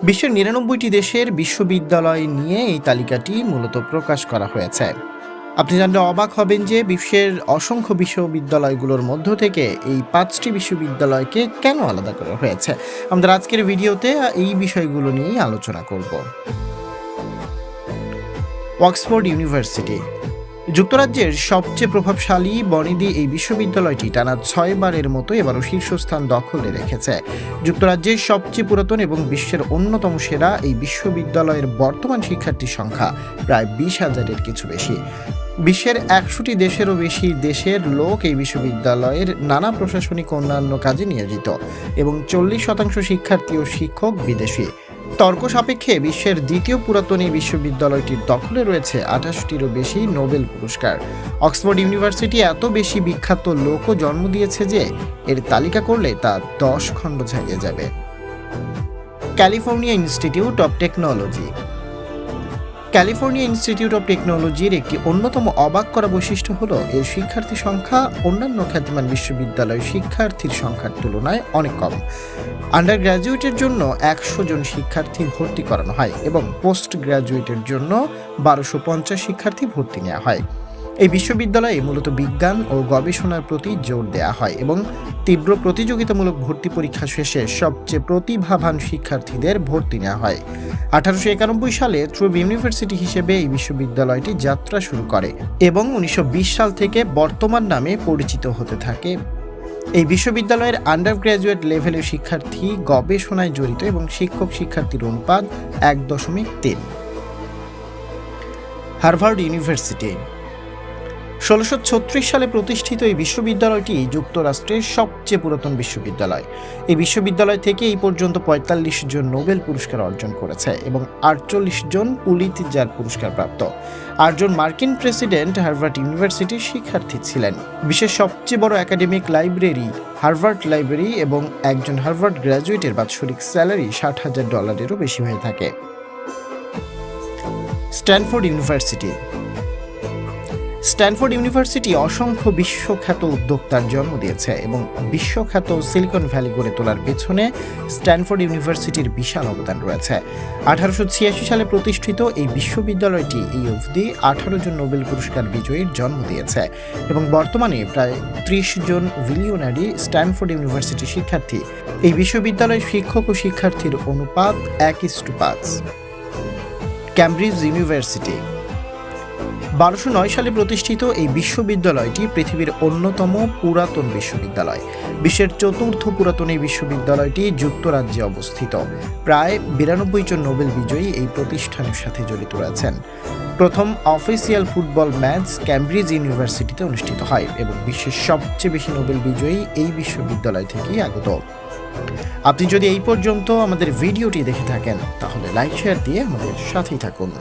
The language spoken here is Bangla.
বিশ্বের ৯৯টি দেশের বিশ্ববিদ্যালয় নিয়ে এই তালিকাটি মূলত প্রকাশ করা হয়েছে। আপনি জানলে অবাক হবেন যে বিশ্বের অসংখ্য বিশ্ববিদ্যালয়গুলোর মধ্য থেকে এই ৫টি বিশ্ববিদ্যালয়কে কেন আলাদা করা হয়েছে। আমাদের আজকের ভিডিওতে এই বিষয়গুলো নিয়েই আলোচনা করব। অক্সফোর্ড ইউনিভার্সিটি যুক্তরাজ্যের সবচেয়ে প্রভাবশালী বনেদি এই বিশ্ববিদ্যালয়টি টানা ৬ বারের মতো এবারও শীর্ষস্থান দখলে রেখেছে। যুক্তরাজ্যের সবচেয়ে পুরাতন এবং বিশ্বের অন্যতম সেরা এই বিশ্ববিদ্যালয়ের বর্তমান শিক্ষার্থীর সংখ্যা প্রায় ২০,০০০-এর কিছু বেশি। বিশ্বের ১০০টি দেশেরও বেশি দেশের লোক এই বিশ্ববিদ্যালয়ের নানা প্রশাসনিক অন্যান্য কাজে নিয়োজিত এবং ৪০% শিক্ষার্থী ও শিক্ষক বিদেশি। তর্ক সাপেক্ষে বিশ্বের দ্বিতীয় পুরাতন এই বিশ্ববিদ্যালয়টির দখলে রয়েছে ২৮টিরও বেশি নোবেল পুরস্কার। অক্সফোর্ড ইউনিভার্সিটি এত বেশি বিখ্যাত লোকও জন্ম দিয়েছে যে এর তালিকা করলে তা ১০ খণ্ড ছাড়িয়ে যাবে। California institute of technology. California institute of টেকনোলজির একটি অন্যতম অবাক করা বৈশিষ্ট্য হলো এর শিক্ষার্থী সংখ্যা অন্যান্য খ্যাতিমান বিশ্ববিদ্যালয়ের শিক্ষার্থীর সংখ্যার তুলনায় অনেক কম। আন্ডার গ্র্যাজুয়েটের জন্য ১০০ জন শিক্ষার্থী ভর্তি করানো হয় এবং পোস্ট গ্র্যাজুয়েটের জন্য ১২৫০ শিক্ষার্থী ভর্তি নেওয়া হয়। এই বিশ্ববিদ্যালয়ে মূলত বিজ্ঞান ও গবেষণার প্রতি জোর দেওয়া হয় এবং তীব্র প্রতিযোগিতামূলক ভর্তি পরীক্ষা শেষে সবচেয়ে প্রতিভাবান শিক্ষার্থীদের ভর্তি নেওয়া হয়। ১৮৯১ সালে ট্রুভ ইউনিভার্সিটি হিসেবে এই বিশ্ববিদ্যালয়টি যাত্রা শুরু করে এবং ১৯২০ সাল থেকে বর্তমান নামে পরিচিত হতে থাকে। এই বিশ্ববিদ্যালয়ের আন্ডার গ্র্যাজুয়েট লেভেলের শিক্ষার্থী গবেষণায় জড়িত এবং শিক্ষক শিক্ষার্থীর অনুপাত ১.৩। হার্ভার্ড ইউনিভার্সিটি ১৬৩৬ সালে প্রতিষ্ঠিত এই বিশ্ববিদ্যালয়টি যুক্তরাষ্ট্রের সবচেয়ে পুরাতন বিশ্ববিদ্যালয়। এই বিশ্ববিদ্যালয় থেকে এই পর্যন্ত ৪৫ জন নোবেল পুরস্কার অর্জন করেছে এবং ৪৮ জন পুলিৎজার পুরস্কার প্রাপ্ত। ৮ জন মার্কিন প্রেসিডেন্ট হার্ভার্ড ইউনিভার্সিটির শিক্ষার্থী ছিলেন। বিশ্বের সবচেয়ে বড় একাডেমিক লাইব্রেরি হার্ভার্ড লাইব্রেরি এবং একজন হার্ভার্ড গ্র্যাজুয়েটের বাৎসরিক স্যালারি $৬০,০০০-এরও বেশি হয়ে থাকে। Stanford university. স্ট্যানফোর্ড ইউনিভার্সিটি অসংখ্য বিশ্বখ্যাত উদ্যোক্তার জন্ম দিয়েছে এবং বিশ্বখ্যাত সিলিকন ভ্যালি গড়ে তোলার পেছনে স্ট্যানফোর্ড ইউনিভার্সিটির বিশাল অবদান রয়েছে। ১৮৮৬ সালে প্রতিষ্ঠিত এই বিশ্ববিদ্যালয়টি এই অবধি ১৮ জন নোবেল পুরস্কার বিজয়ীর জন্ম দিয়েছে এবং বর্তমানে প্রায় ৩০ জন বিলিয়নারি স্ট্যানফোর্ড ইউনিভার্সিটির শিক্ষার্থী। এই বিশ্ববিদ্যালয়ের শিক্ষক ও শিক্ষার্থীর অনুপাত ১:৫। ক্যামব্রিজ ইউনিভার্সিটি ১২০৯ সালে প্রতিষ্ঠিত এই বিশ্ববিদ্যালয়টি পৃথিবীর অন্যতম পুরাতন বিশ্ববিদ্যালয়। বিশ্বের চতুর্থ পুরাতন এই বিশ্ববিদ্যালয়টি যুক্তরাজ্যে অবস্থিত। প্রায় ৯২ জন নোবেল বিজয়ী এই প্রতিষ্ঠানের সাথে জড়িত রয়েছেন। প্রথম অফিসিয়াল ফুটবল ম্যাচ ক্যামব্রিজ ইউনিভার্সিটিতে অনুষ্ঠিত হয় এবং বিশ্বের সবচেয়ে বেশি নোবেল বিজয়ী এই বিশ্ববিদ্যালয় থেকেই আগত। আপনি যদি এই পর্যন্ত আমাদের ভিডিওটি দেখে থাকেন তাহলে লাইক শেয়ার দিয়ে আমাদের সাথেই থাকুন।